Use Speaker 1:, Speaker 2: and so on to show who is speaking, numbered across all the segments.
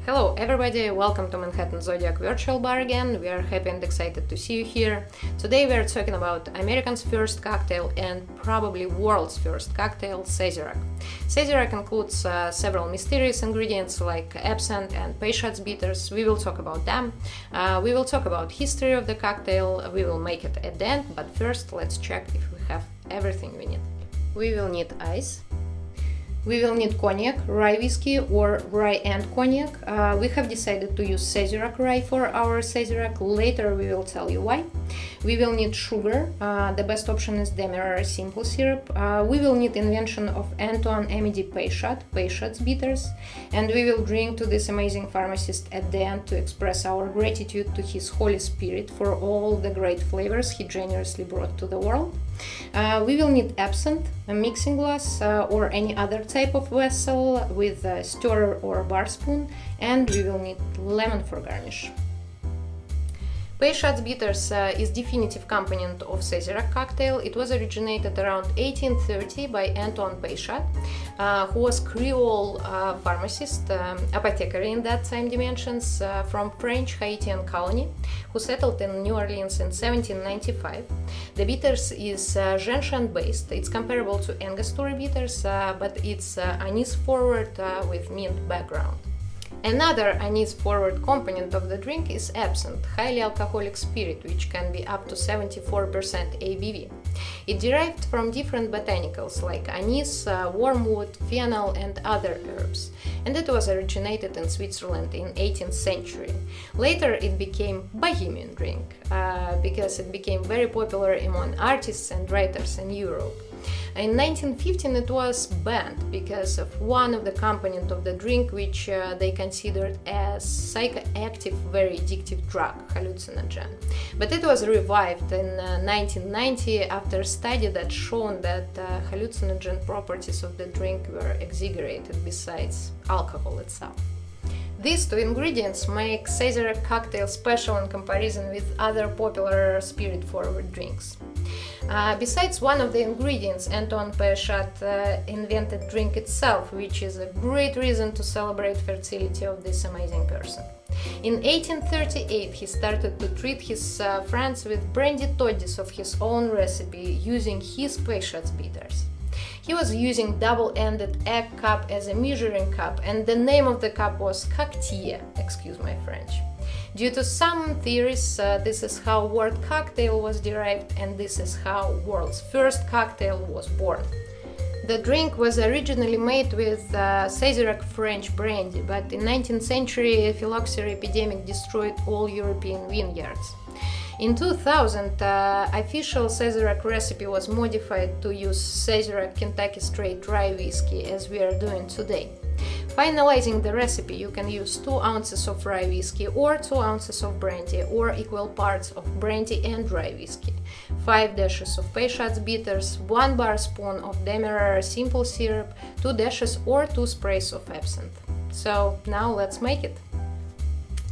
Speaker 1: Hello everybody, welcome to Manhattan Zodiac Virtual Bar again. We are happy and excited to see you here. Today we are talking about American's first cocktail and probably world's first cocktail, Sazerac. Sazerac includes several mysterious ingredients like absinthe and Peychaud bitters. We will talk about them. We will talk about history of the cocktail. We will make it at the end, but first let's check if we have everything we need. We will need ice. We will need cognac, rye whiskey or rye and cognac. We have decided to use Sazerac rye for our Sazerac. Later we will tell you why. We will need sugar. The best option is Demerara simple syrup. We will need invention of Antoine-Amédée Peychaud's bitters. And we will drink to this amazing pharmacist at the end to express our gratitude to his Holy Spirit for all the great flavors he generously brought to the world. We will need absinthe, a mixing glass or any other type of vessel with a stirrer or bar spoon, and we will need lemon for garnish. Peychaud bitters is definitive component of Sazerac cocktail. It was originated around 1830 by Antoine Peychaud, who was Creole pharmacist, apothecary in that time dimensions, from French Haitian colony, who settled in New Orleans in 1795. The bitters is gentian based. It's comparable to Angostura bitters, but it's anise forward with mint background. Another anise-forward component of the drink is absinthe, highly alcoholic spirit, which can be up to 74% ABV. It derived from different botanicals like anise, wormwood, fennel, and other herbs, and it was originated in Switzerland in 18th century. Later it became bohemian drink because it became very popular among artists and writers in Europe. In 1915 it was banned because of one of the components of the drink which they considered as psychoactive, very addictive drug, hallucinogen. But it was revived in 1990 after a study that shown that hallucinogen properties of the drink were exaggerated besides alcohol itself. These two ingredients make Sazerac cocktail special in comparison with other popular spirit-forward drinks. Besides one of the ingredients, Antoine Peychaud invented drink itself, which is a great reason to celebrate fertility of this amazing person. In 1838 he started to treat his friends with brandy toddies of his own recipe using his Peychaud bitters. He was using double-ended egg cup as a measuring cup, and the name of the cup was cocktail, excuse my French. Due to some theories, this is how word cocktail was derived, and this is how world's first cocktail was born. The drink was originally made with Sazerac French brandy, but in 19th century a phylloxera epidemic destroyed all European vineyards. In 2000, official Sazerac recipe was modified to use Sazerac Kentucky Straight Rye Whiskey, as we are doing today. Finalizing the recipe, you can use 2 ounces of rye whiskey or 2 ounces of brandy, or equal parts of brandy and rye whiskey, 5 dashes of Peychaud bitters, 1 bar spoon of Demerara simple syrup, 2 dashes or 2 sprays of absinthe. So now let's make it.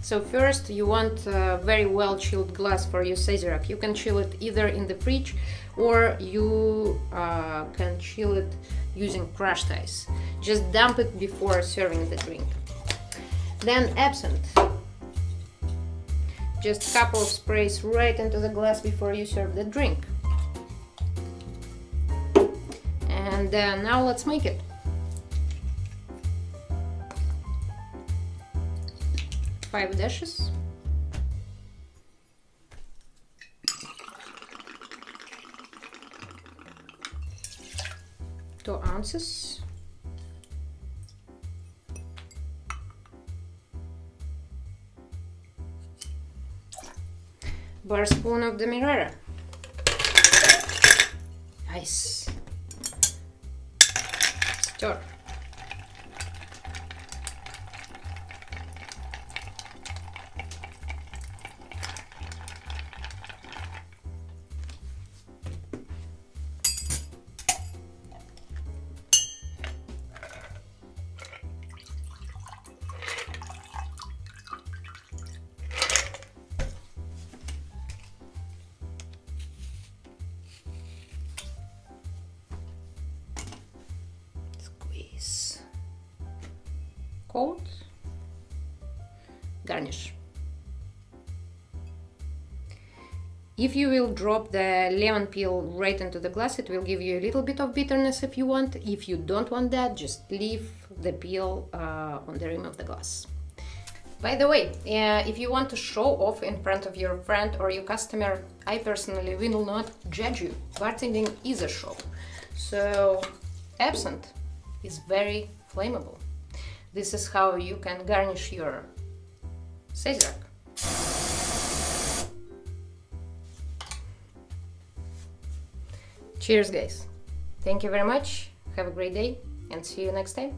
Speaker 1: So first you want a very well chilled glass for your Sazerac. You can chill it either in the fridge or you can chill it using crushed ice. Just dump it before serving the drink. Then absinthe. Just a couple of sprays right into the glass before you serve the drink. And now let's make it. Five dashes. Two ounces. Bar spoon of Demerara. Ice. Stir. Cold. garnish. If you will drop the lemon peel right into the glass, it will give you a little bit of bitterness if you want. If you don't want that, just leave the peel on the rim of the glass. By the way, if you want to show off in front of your friend or your customer, I personally will not judge you. Bartending is a show. So absinthe is very flammable. This is how you can garnish your Sazerac. Cheers, guys. Thank you very much. Have a great day and see you next time.